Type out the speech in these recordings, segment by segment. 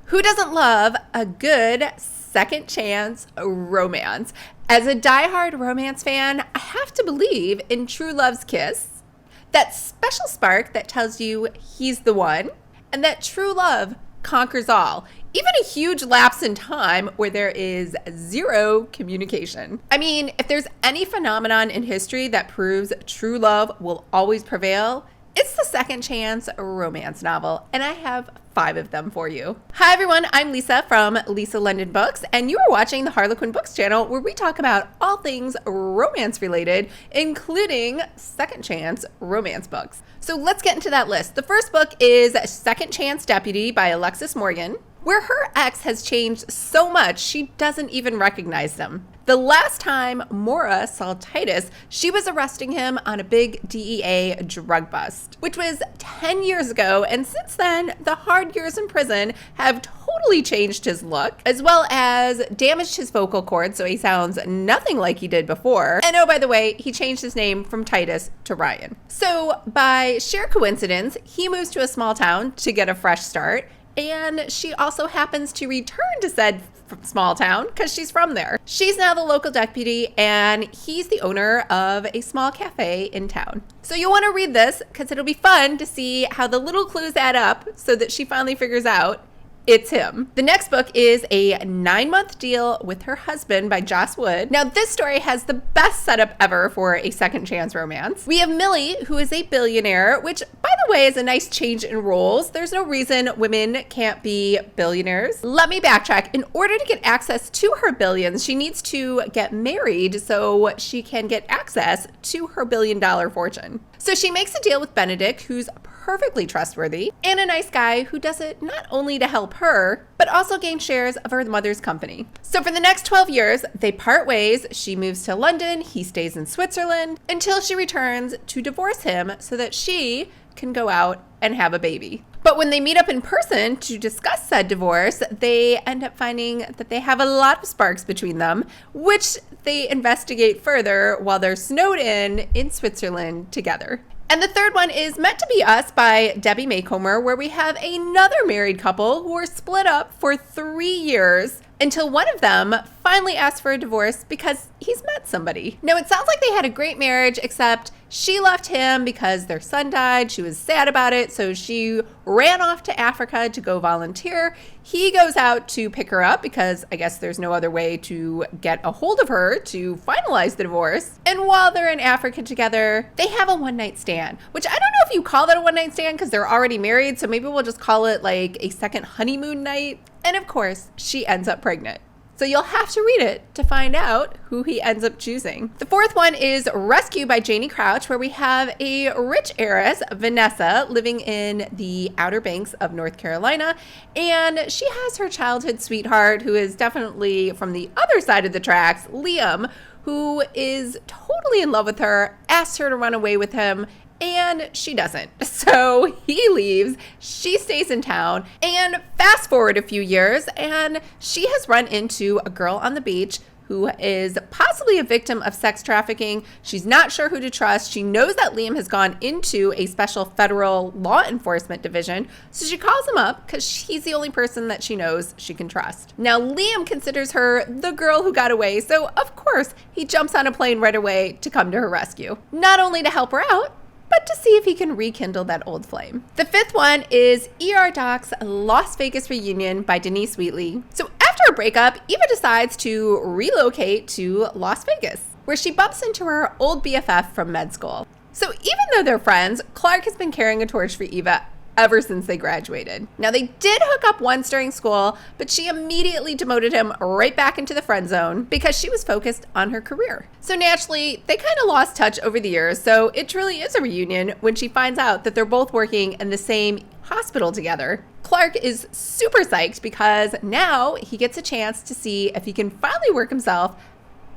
Who doesn't love a good second chance romance? As a diehard romance fan, I have to believe in true love's kiss, that special spark that tells you he's the one, and that true love conquers all, even a huge lapse in time where there is zero communication. I mean, if there's any phenomenon in history that proves true love will always prevail, it's the second chance romance novel, and I have 5 of them for you. Hi everyone, I'm Lisa from Lisa London Books, and you are watching the Harlequin Books channel, where we talk about all things romance related, including second chance romance books. So let's get into that list. The first book is Second Chance Deputy by Alexis Morgan, where her ex has changed so much she doesn't even recognize them. The last time Maura saw Titus, she was arresting him on a big DEA drug bust, which was 10 years ago, and since then, the hard years in prison have totally changed his look, as well as damaged his vocal cords so he sounds nothing like he did before. And oh, by the way, he changed his name from Titus to Ryan. So by sheer coincidence, he moves to a small town to get a fresh start, and she also happens to return to said small town because she's from there. She's now the local deputy, and he's the owner of a small cafe in town. So you'll want to read this because it'll be fun to see how the little clues add up so that she finally figures out it's him. The next book is A 9-Month Deal with Her Husband by Joss Wood. Now this story has the best setup ever for a second chance romance. We have Millie, who is a billionaire, which by the way is a nice change in roles. There's no reason women can't be billionaires. Let me backtrack. In order to get access to her billions, she needs to get married so she can get access to her $1 billion fortune. So she makes a deal with Benedict, who's perfectly trustworthy, and a nice guy who does it not only to help her, but also gain shares of her mother's company. So for the next 12 years, they part ways. She moves to London, he stays in Switzerland, until she returns to divorce him so that she can go out and have a baby. But when they meet up in person to discuss said divorce, they end up finding that they have a lot of sparks between them, which they investigate further while they're snowed in Switzerland together. And the third one is Meant to Be Us by Debbie Macomber, where we have another married couple who are split up for 3 years until one of them finally asks for a divorce because he's met somebody. Now, it sounds like they had a great marriage, except she left him because their son died. She was sad about it, so she ran off to Africa to go volunteer. He goes out to pick her up because I guess there's no other way to get a hold of her to finalize the divorce. And while they're in Africa together, they have a one-night stand, which I don't know if you call that a one-night stand because they're already married, so maybe we'll just call it like a second honeymoon night. And of course, she ends up pregnant. So you'll have to read it to find out who he ends up choosing. The fourth one is Rescue by Janie Crouch, where we have a rich heiress, Vanessa, living in the Outer Banks of North Carolina. And she has her childhood sweetheart, who is definitely from the other side of the tracks, Liam, who is totally in love with her, asks her to run away with him, and she doesn't. So he leaves, she stays in town, and fast forward a few years, and she has run into a girl on the beach who is possibly a victim of sex trafficking. She's not sure who to trust. She knows that Liam has gone into a special federal law enforcement division, so she calls him up because he's the only person that she knows she can trust. Now, Liam considers her the girl who got away, so of course, he jumps on a plane right away to come to her rescue. Not only to help her out, but to see if he can rekindle that old flame. The fifth one is ER Doc's Las Vegas Reunion by Denise Wheatley. So after a breakup, Eva decides to relocate to Las Vegas, where she bumps into her old BFF from med school. So even though they're friends, Clark has been carrying a torch for Eva ever since they graduated. Now, they did hook up once during school, but she immediately demoted him right back into the friend zone because she was focused on her career. So naturally, they kind of lost touch over the years, so it truly is a reunion when she finds out that they're both working in the same hospital together. Clark is super psyched because now he gets a chance to see if he can finally work himself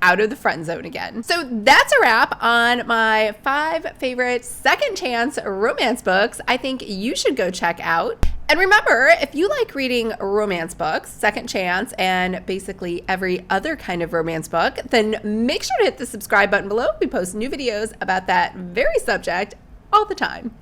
out of the friend zone again. So that's a wrap on my 5 favorite second chance romance books I think you should go check out. And remember, if you like reading romance books, second chance, and basically every other kind of romance book, then make sure to hit the subscribe button below. We post new videos about that very subject all the time.